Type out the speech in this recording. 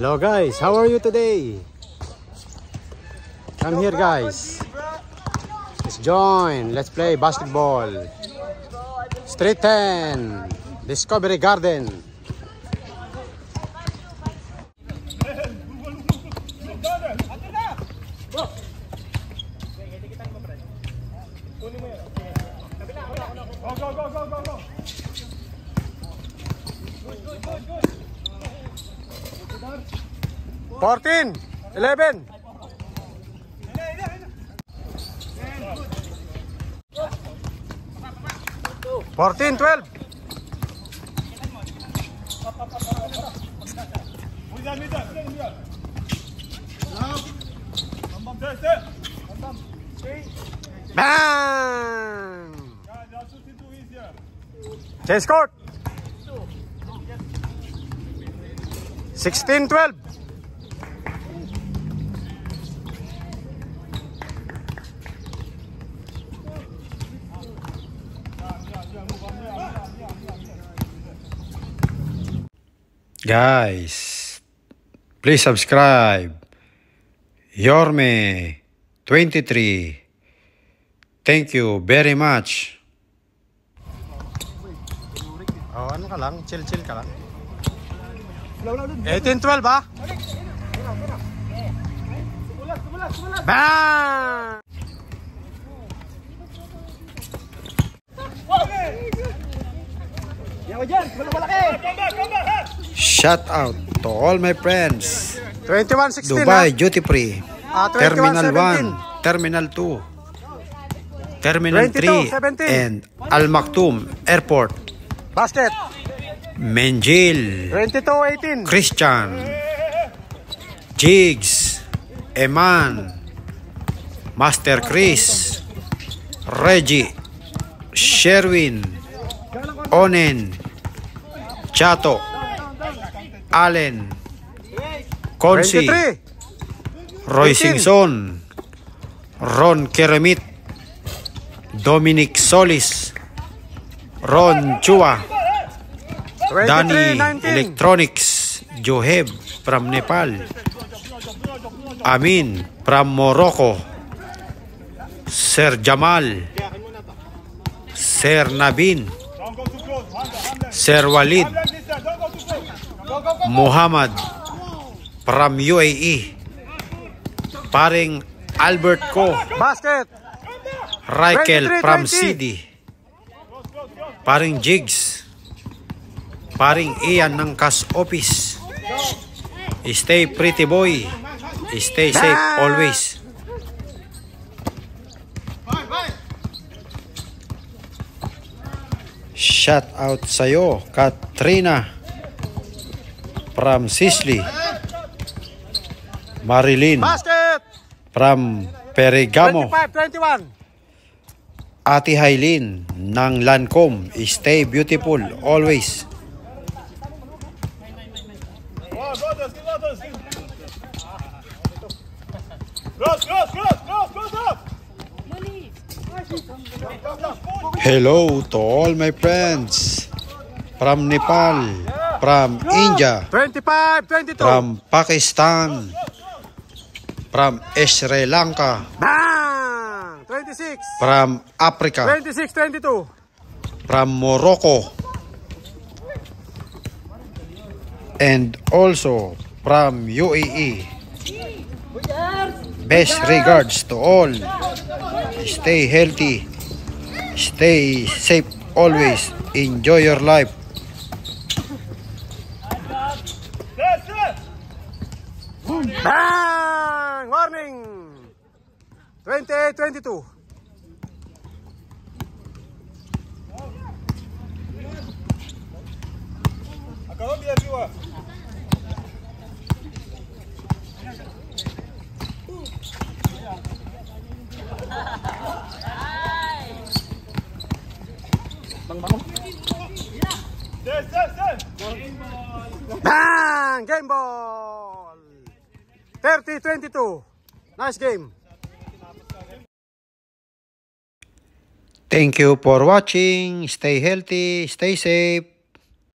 Hello guys, how are you today? Come here guys. Let's join. Let's play basketball. Street 10. Discovery Garden. Go. 14, 11. 14, 12. Bang! Change court. 16, 12. Guys, please subscribe. Yorme 23. Thank you very much. Oh, ano ka lang? Chill ka lang. 18-12 ba? Bang! Shout out to all my friends. 21-16 Dubai Duty Free, 21, Terminal 17. 1, Terminal 2, Terminal 22, 3, and Al Maktoum Airport. Basket. Menjil, 22-18. Christian, Jigs, Eman, Master Chris, Reggie, Sherwin, Onen, Chato, Allen, Consi, 23. Roy 18. Singson, Ron Keremit, Dominic Solis, Ron Chua, 23, Danny 19. Electronics, Joheb from Nepal, Amin from Morocco, Sir Jamal, Sir Nabin, Sir Walid, Muhammad from UAE, paring Albert Ko, Basket. Raikel 23, from 20. CD, paring Jigs, paring Ian ng Cash Office. Stay pretty boy, stay safe always. Shout out sa'yo, Katrina from Sicily, Marilyn Basket. from Perigamo, 25-21. Ate Hailin ng Lancome. Stay beautiful always. Hello to all my friends from Nepal, from India, 25-22. from Pakistan, from Sri Lanka, Bang! 26. from Africa, 26-22. from Morocco, and also from UAE. Best regards to all. Stay healthy, stay safe always, enjoy your life. Bang! Warning! 28-22. Bang! Game ball! 30-22. Nice game. Thank you for watching. Stay healthy, stay safe.